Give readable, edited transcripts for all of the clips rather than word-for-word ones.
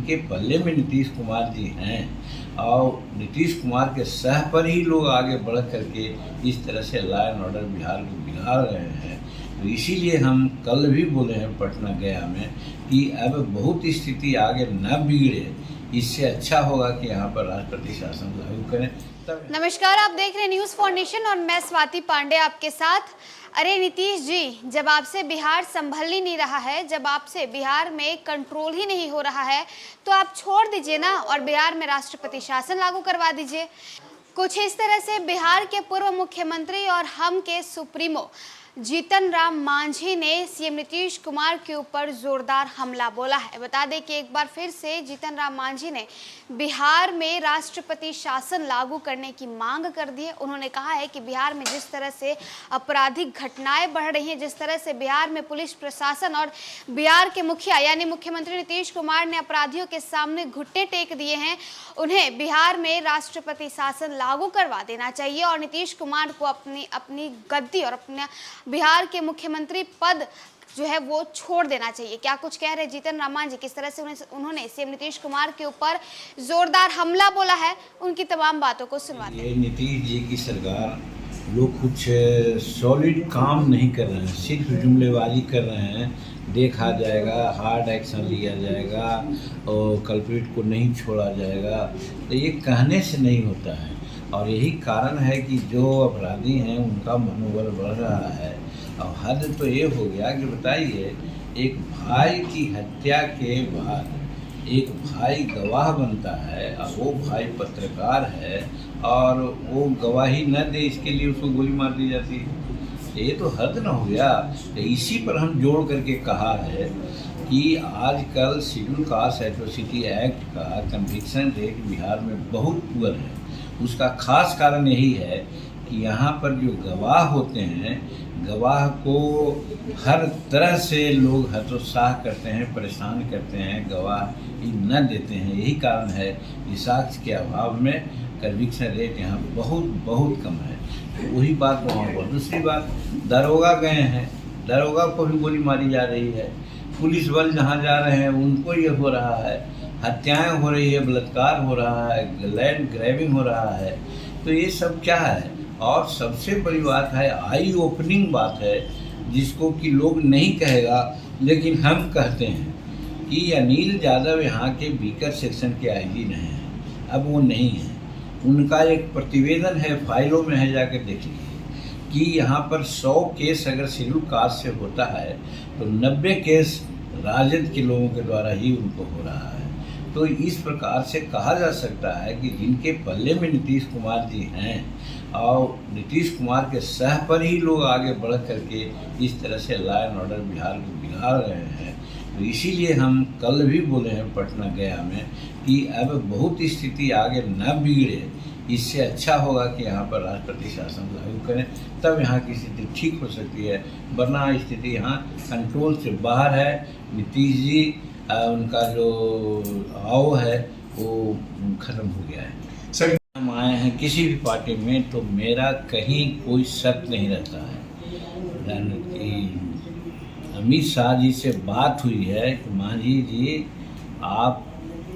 जिनके पल्ले में नीतीश कुमार जी हैं और नीतीश कुमार के सह पर ही लोग आगे बढ़ करके इस तरह से लॉ एंड ऑर्डर बिहार को बिगाड़ रहे हैं। तो इसीलिए हम कल भी बोले हैं पटना गया में कि अब बहुत स्थिति आगे न बिगड़े, इससे अच्छा होगा कि यहाँ पर राष्ट्रपति शासन लागू करें। नमस्कार, आप देख रहे हैं न्यूज़ फॉर नेशन और मैं स्वाति पांडे आपके साथ। अरे नीतीश जी, जब आपसे बिहार संभल ही नहीं रहा है, जब आपसे बिहार में कंट्रोल ही नहीं हो रहा है, तो आप छोड़ दीजिए ना और बिहार में राष्ट्रपति शासन लागू करवा दीजिए। कुछ इस तरह से बिहार के पूर्व मुख्यमंत्री और हम के सुप्रीमो जीतन राम मांझी ने सीएम नीतीश कुमार के ऊपर जोरदार हमला बोला है। बता दें कि एक बार फिर से जीतन राम मांझी ने बिहार में राष्ट्रपति शासन लागू करने की मांग कर दी है। उन्होंने कहा है कि बिहार में जिस तरह से आपराधिक घटनाएं बढ़ रही हैं, जिस तरह से बिहार में पुलिस प्रशासन और बिहार के मुखिया यानी मुख्यमंत्री नीतीश कुमार ने अपराधियों के सामने घुटने टेक दिए हैं, उन्हें बिहार में राष्ट्रपति शासन लागू करवा देना चाहिए और नीतीश कुमार को अपनी गद्दी और अपना बिहार के मुख्यमंत्री पद जो है वो छोड़ देना चाहिए। क्या कुछ कह रहे जीतन राम मांझी, किस तरह से उन्होंने सीएम नीतीश कुमार के ऊपर जोरदार हमला बोला है, उनकी तमाम बातों को सुनवाते हैं। नीतीश जी की सरकार लोग कुछ सॉलिड काम नहीं कर रहे हैं, सिर्फ जुमलेबाजी कर रहे हैं। देखा जाएगा, हार्ड एक्शन लिया जाएगा और कल्प्रिट को नहीं छोड़ा जाएगा, तो ये कहने से नहीं होता है। और यही कारण है कि जो अपराधी हैं उनका मनोबल बढ़ रहा है। और हद तो ये हो गया कि बताइए, एक भाई की हत्या के बाद एक भाई गवाह बनता है और वो भाई पत्रकार है और वो गवाही न दे, इसके लिए उसको गोली मार दी जाती है। ये तो हद न हो गया। तो इसी पर हम जोड़ करके कहा है कि आजकल शेड्यूल कास्ट एट्रोसिटी एक्ट का कन्विक्शन रेट बिहार में बहुत पुअर है। उसका खास कारण यही है कि यहाँ पर जो गवाह होते हैं, गवाह को हर तरह से लोग हतोत्साह करते हैं, परेशान करते हैं, गवाही न देते हैं। यही कारण है कि साक्ष्य के अभाव में कन्विक्शन रेट यहाँ बहुत कम है। तो वही बात वहाँ पर। दूसरी बात, दरोगा गए हैं, दरोगा को भी गोली मारी जा रही है। पुलिस बल जहाँ जा रहे हैं उनको ये हो रहा है, हत्याएं हो रही है, बलात्कार हो रहा है, लैंड ग्रैबिंग हो रहा है। तो ये सब क्या है? और सबसे बड़ी बात है, आई ओपनिंग बात है, जिसको कि लोग नहीं कहेगा लेकिन हम कहते हैं कि अनिल यादव यहाँ के बीकर सेक्शन के आईजी नहीं हैं। अब वो नहीं है। उनका एक प्रतिवेदन है, फाइलों में है, जाकर देख लीजिए कि यहाँ पर 100 केस अगर शेड्यूल कास्ट से होता है तो 90 केस राजद के लोगों के द्वारा ही उनको हो रहा है। तो इस प्रकार से कहा जा सकता है कि जिनके पल्ले में नीतीश कुमार जी हैं और नीतीश कुमार के सह पर ही लोग आगे बढ़ करके इस तरह से लॉ एंड ऑर्डर बिहार को बिगाड़ रहे हैं। तो इसीलिए हम कल भी बोले हैं पटना गया में कि अब बहुत स्थिति आगे न बिगड़े, इससे अच्छा होगा कि यहाँ पर राष्ट्रपति शासन लागू करें, तब यहाँ की स्थिति ठीक हो सकती है। वरना स्थिति यहाँ कंट्रोल से बाहर है। नीतीश जी उनका जो आओ है वो खत्म हो गया है। सर, हम आए हैं किसी भी पार्टी में तो मेरा कहीं कोई शक नहीं रहता है। अमित शाह जी से बात हुई है कि मांझी जी आप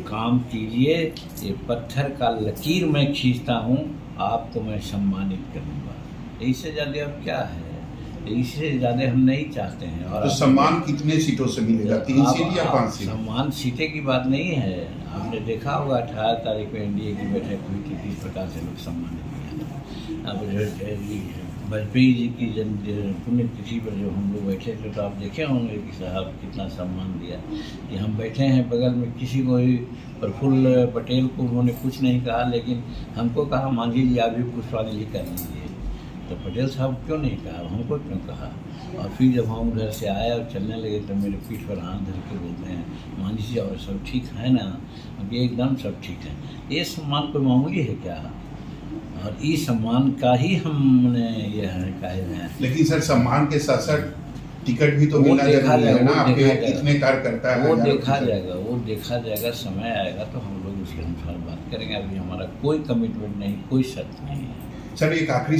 काम कीजिए, ये पत्थर का लकीर मैं खींचता हूँ, आपको मैं सम्मानित करूँगा। इससे ज़्यादा अब क्या है? इससे ज़्यादा हम नहीं चाहते हैं। और तो सम्मान कितने सीटों से मिलेगा? 3 सीट या 5 सीट? सम्मान सीटें की बात नहीं है। आपने देखा होगा 18 तारीख को एनडीए की बैठक हुई थी, किस प्रकार से लोग सम्मानित किया था। अब वाजपेयी जी की पुण्यतिथि पर जो हम लोग बैठे थे तो आप देखे होंगे कि साहब कितना सम्मान दिया। कि हम बैठे हैं बगल में, किसी को भी प्रफुल्ल पटेल को उन्होंने कुछ नहीं कहा, लेकिन हमको कहा मांझी जी आप भी पुष्पांजलि कर लीजिए। तो पटेल साहब क्यों नहीं कहा, हमको क्यों कहा? और फिर जब हम उधर से आए और चलने लगे तो मेरे पीठ पर हाथ धर के बोलते हैं मांझी जी और सब ठीक है ना? अब ये एकदम सब ठीक है। ये सम्मान कोई मामूली है क्या? और इस सम्मान का ही हमने ये कहे हैं। लेकिन सर, सम्मान के साथ साथ टिकट भी तो मिलना जरूरी है ना? आपके कितने कार्यकर्ता है? वो देखा जाएगा, समय आएगा तो हम लोग उसके अनुसार बात करेंगे। अभी हमारा कोई कमिटमेंट नहीं, कोई शर्त नहीं है। सर, एक आखिरी